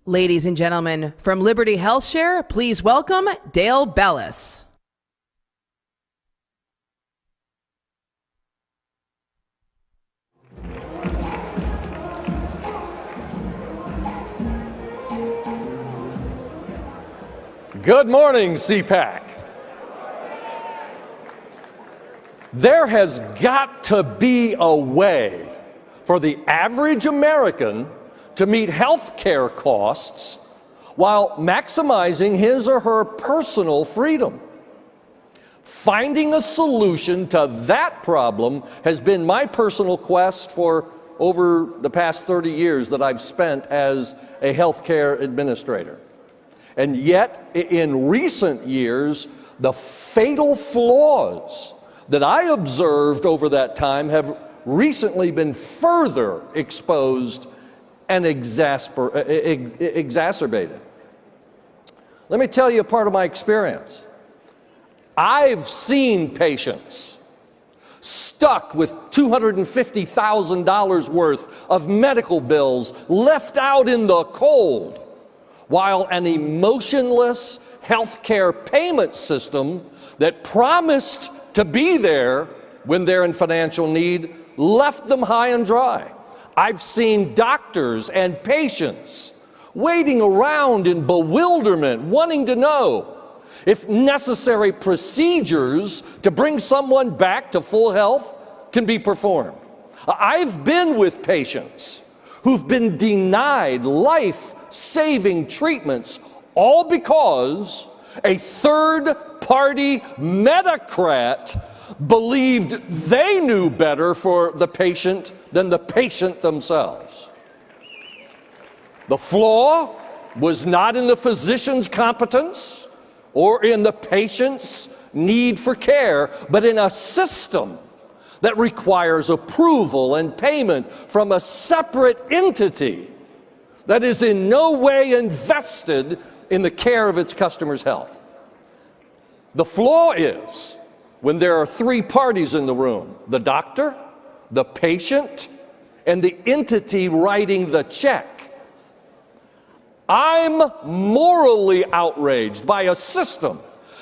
Ladies and gentlemen, from Liberty Healthshare, please welcome Dale Bellis. Good morning, CPAC. There has got to be a way for the average American to meet health care costs while maximizing his or her personal freedom. Finding a solution to that problem has been my personal quest for over the past 30 years that I've spent as a healthcare administrator. And yet, in recent years, the fatal flaws that I observed over that time have recently been further exposed and exacerbated. Let me tell you a part of my experience. I've seen patients stuck with $250,000 worth of medical bills left out in the cold, while an emotionless healthcare payment system that promised to be there when they're in financial need left them high and dry. I've seen doctors and patients waiting around in bewilderment, wanting to know if necessary procedures to bring someone back to full health can be performed. I've been with patients who've been denied life-saving treatments, all because a third-party medocrat believed they knew better for the patient than the patient themselves. The flaw was not in the physician's competence or in the patient's need for care, but in a system that requires approval and payment from a separate entity that is in no way invested in the care of its customers' health. The flaw is when there are three parties in the room: the doctor, the patient, and the entity writing the check. I'm morally outraged by a system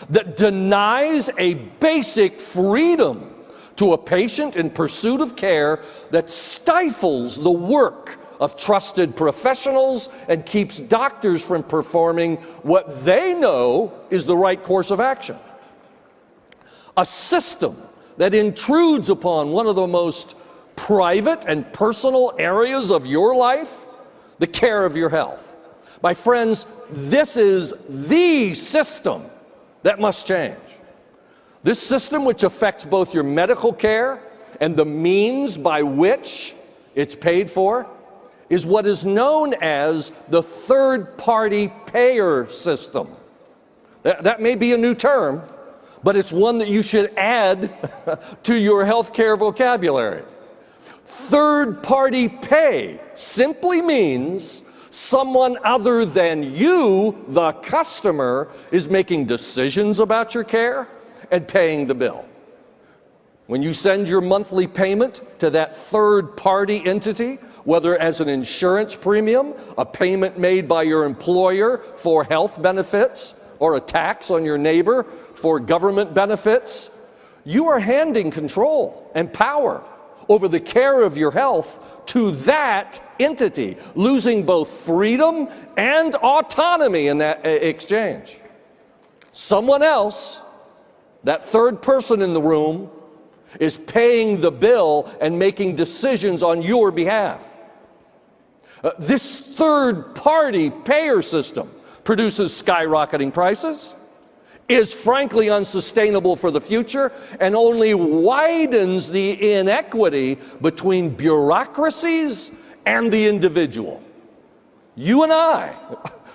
that denies a basic freedom to a patient in pursuit of care, that stifles the work of trusted professionals and keeps doctors from performing what they know is the right course of action. A system that intrudes upon one of the most private and personal areas of your life, the care of your health. My friends, this is the system that must change. This system, which affects both your medical care and the means by which it's paid for, is what is known as the third-party payer system. That may be a new term, but it's one that you should add to your healthcare vocabulary. Third-party pay simply means someone other than you, the customer, is making decisions about your care and paying the bill. When you send your monthly payment to that third-party entity, whether as an insurance premium, a payment made by your employer for health benefits, or a tax on your neighbor for government benefits, you are handing control and power over the care of your health to that entity, losing both freedom and autonomy in that exchange. Someone else, that third person in the room, is paying the bill and making decisions on your behalf. This third-party payer system produces skyrocketing prices, is frankly unsustainable for the future, and only widens the inequity between bureaucracies and the individual. You and I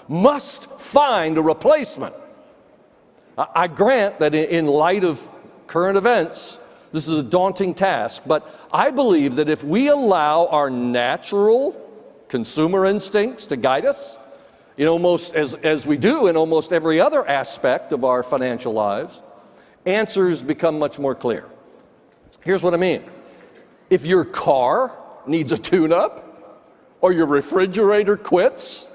must find a replacement. I grant that in light of current events, this is a daunting task, but I believe that if we allow our natural consumer instincts to guide us, as we do in almost every other aspect of our financial lives, answers become much more clear. Here's what I mean. If your car needs a tune-up, or your refrigerator quits,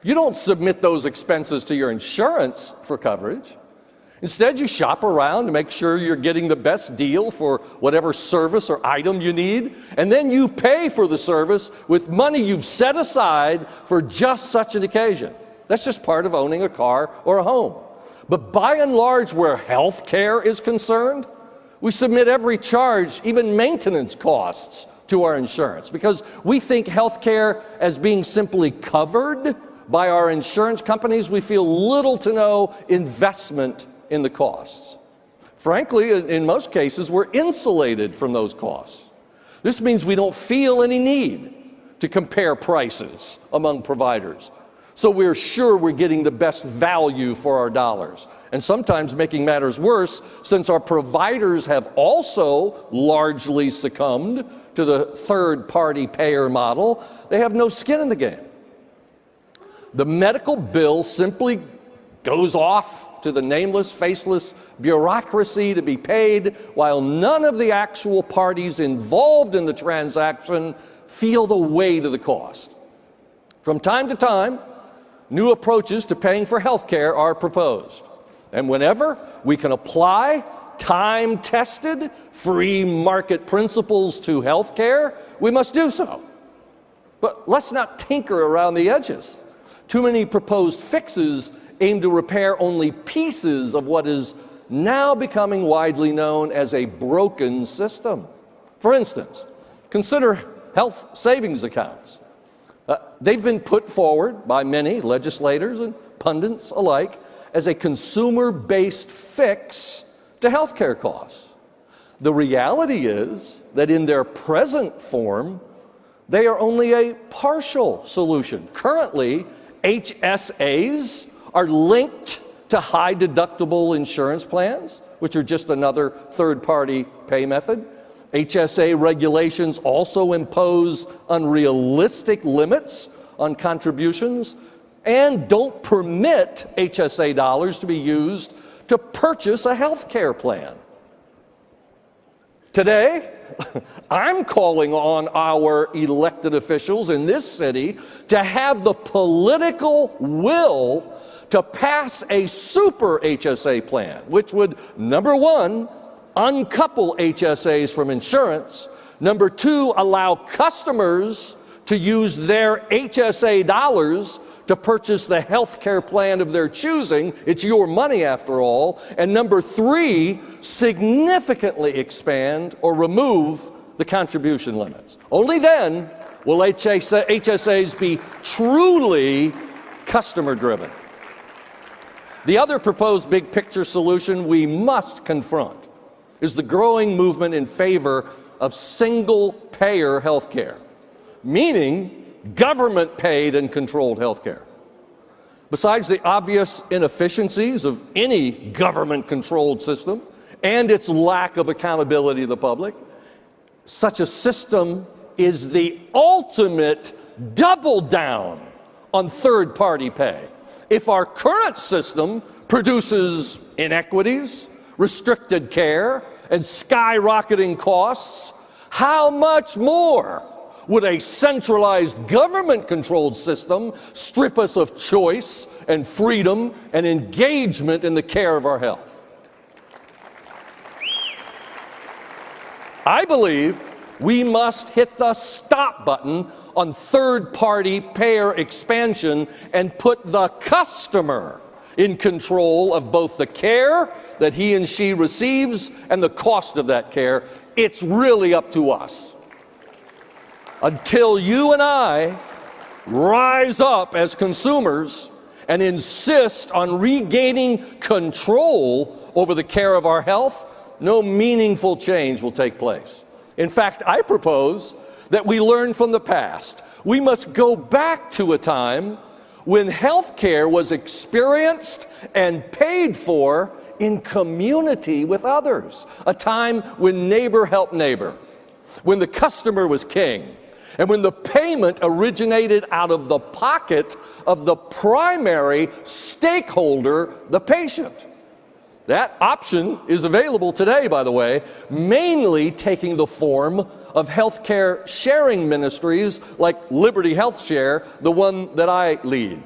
You don't submit those expenses to your insurance for coverage. Instead, you shop around to make sure you're getting the best deal for whatever service or item you need, and then you pay for the service with money you've set aside for just such an occasion. That's just part of owning a car or a home. But by and large, where health care is concerned, we submit every charge, even maintenance costs, to our insurance because we think health care as being simply covered by our insurance companies. We feel little to no investment in the costs. Frankly, in most cases, we're insulated from those costs. This means we don't feel any need to compare prices among providers. So we're sure we're getting the best value for our dollars. And sometimes making matters worse, since our providers have also largely succumbed to the third-party payer model, they have no skin in the game. The medical bill simply goes off to the nameless, faceless bureaucracy to be paid, while none of the actual parties involved in the transaction feel the weight of the cost. From time to time, new approaches to paying for health care are proposed. And whenever we can apply time-tested, free market principles to health care, we must do so. But let's not tinker around the edges. Too many proposed fixes aim to repair only pieces of what is now becoming widely known as a broken system. For instance, consider health savings accounts. They've been put forward by many legislators and pundits alike as a consumer-based fix to healthcare costs. The reality is that in their present form, they are only a partial solution. Currently, HSAs are linked to high-deductible insurance plans, which are just another third-party pay method. HSA regulations also impose unrealistic limits on contributions and don't permit HSA dollars to be used to purchase a health care plan. Today, I'm calling on our elected officials in this city to have the political will to pass a super HSA plan, which would, number one, uncouple HSAs from insurance, number two, allow customers to use their HSA dollars to purchase the health care plan of their choosing. It's your money after all. And number three, significantly expand or remove the contribution limits. Only then will HSAs be truly customer-driven. The other proposed big picture solution we must confront is the growing movement in favor of single-payer health care, meaning government-paid and controlled health care. Besides the obvious inefficiencies of any government-controlled system and its lack of accountability to the public, such a system is the ultimate double down on third-party pay. If our current system produces inequities, restricted care, and skyrocketing costs, how much more would a centralized government-controlled system strip us of choice and freedom and engagement in the care of our health? I believe we must hit the stop button on third-party payer expansion and put the customer in control of both the care that he and she receives and the cost of that care. It's really up to us. Until you and I rise up as consumers and insist on regaining control over the care of our health, no meaningful change will take place. In fact, I propose that we learn from the past. We must go back to a time when health care was experienced and paid for in community with others, a time when neighbor helped neighbor, when the customer was king, and when the payment originated out of the pocket of the primary stakeholder, the patient. That option is available today, by the way, mainly taking the form of healthcare sharing ministries like Liberty Healthshare, the one that I lead.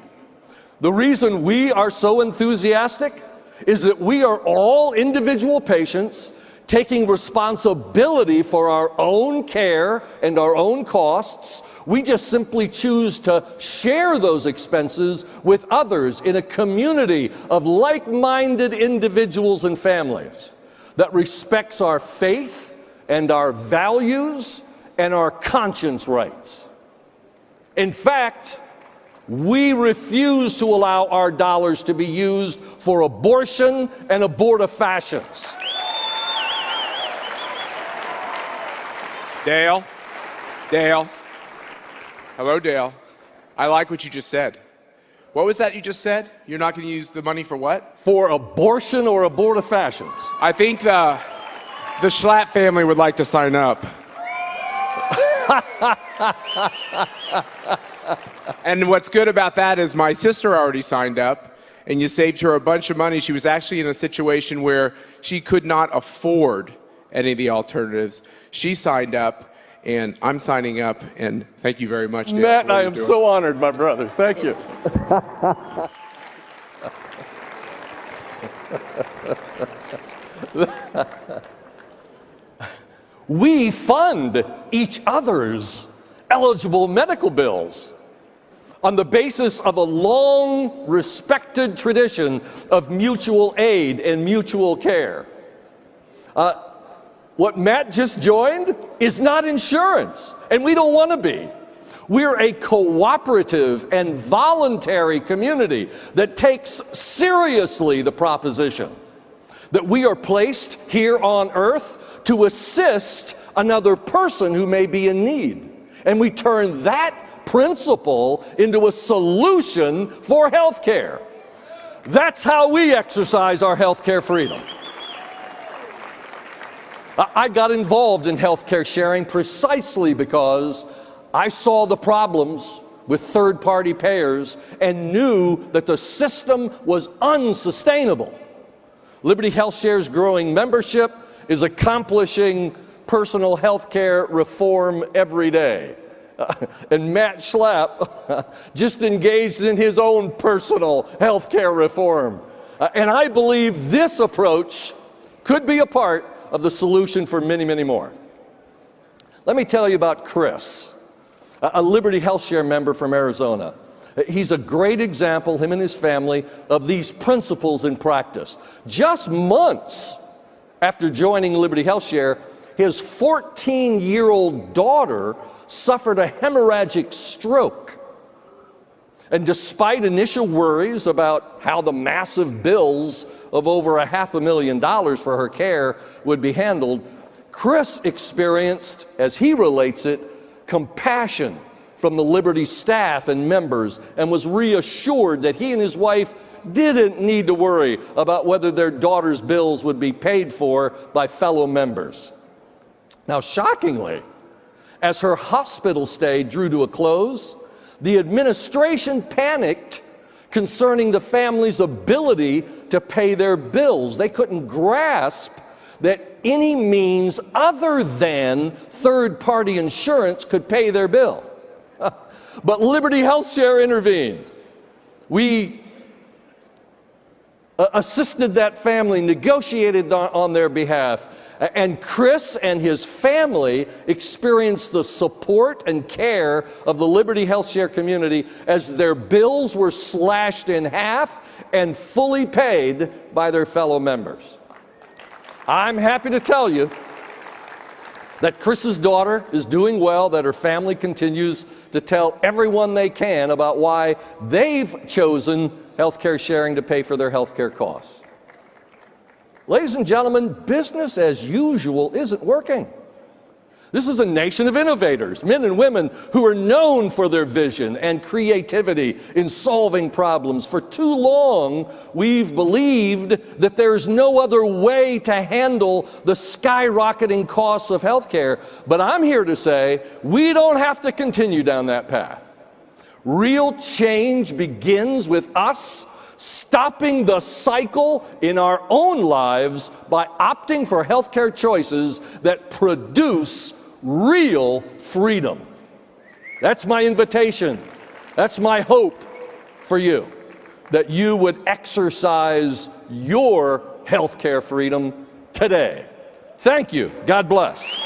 The reason we are so enthusiastic is that we are all individual patients taking responsibility for our own care and our own costs. We just simply choose to share those expenses with others in a community of like-minded individuals and families that respects our faith and our values and our conscience rights. In fact, we refuse to allow our dollars to be used for abortion and abortifacients. Dale. Hello, Dale. I like what you just said. What was that you just said? You're not going to use the money for what? For abortion or abortifacients. I think the Schlatt family would like to sign up. And what's good about that is my sister already signed up, and you saved her a bunch of money. She was actually in a situation where she could not afford any of the alternatives. She signed up, and I'm signing up, and thank you very much, Dale. Matt, I am so honored, my brother. Thank you. We fund each other's eligible medical bills on the basis of a long respected tradition of mutual aid and mutual care. What Matt just joined is not insurance, and we don't want to be. We're a cooperative and voluntary community that takes seriously the proposition that we are placed here on earth to assist another person who may be in need. And we turn that principle into a solution for health care. That's how we exercise our health care freedom. I got involved in healthcare sharing precisely because I saw the problems with third-party payers and knew that the system was unsustainable. Liberty HealthShare's growing membership is accomplishing personal health care reform every day. And Matt Schlapp just engaged in his own personal health care reform. And I believe this approach could be a part of the solution for many, many more. Let me tell you about Chris, a Liberty HealthShare member from Arizona. He's a great example, him and his family, of these principles in practice. Just months after joining Liberty HealthShare, his 14-year-old daughter suffered a hemorrhagic stroke. And despite initial worries about how the massive bills of over $500,000 for her care would be handled, Chris experienced, as he relates it, compassion from the Liberty staff and members, and was reassured that he and his wife didn't need to worry about whether their daughter's bills would be paid for by fellow members. Now, shockingly, as her hospital stay drew to a close, the administration panicked concerning the family's ability to pay their bills. They couldn't grasp that any means other than third-party insurance could pay their bill. But Liberty HealthShare intervened. We assisted that family, negotiated on their behalf, and Chris and his family experienced the support and care of the Liberty HealthShare community as their bills were slashed in half and fully paid by their fellow members. I'm happy to tell you that Chris's daughter is doing well, that her family continues to tell everyone they can about why they've chosen healthcare sharing to pay for their healthcare costs. Ladies and gentlemen, business as usual isn't working. This is a nation of innovators, men and women who are known for their vision and creativity in solving problems. For too long, we've believed that there's no other way to handle the skyrocketing costs of healthcare. But I'm here to say we don't have to continue down that path. Real change begins with us stopping the cycle in our own lives by opting for healthcare choices that produce real freedom. That's my invitation. That's my hope for you. that you would exercise your healthcare freedom today. Thank you. God bless.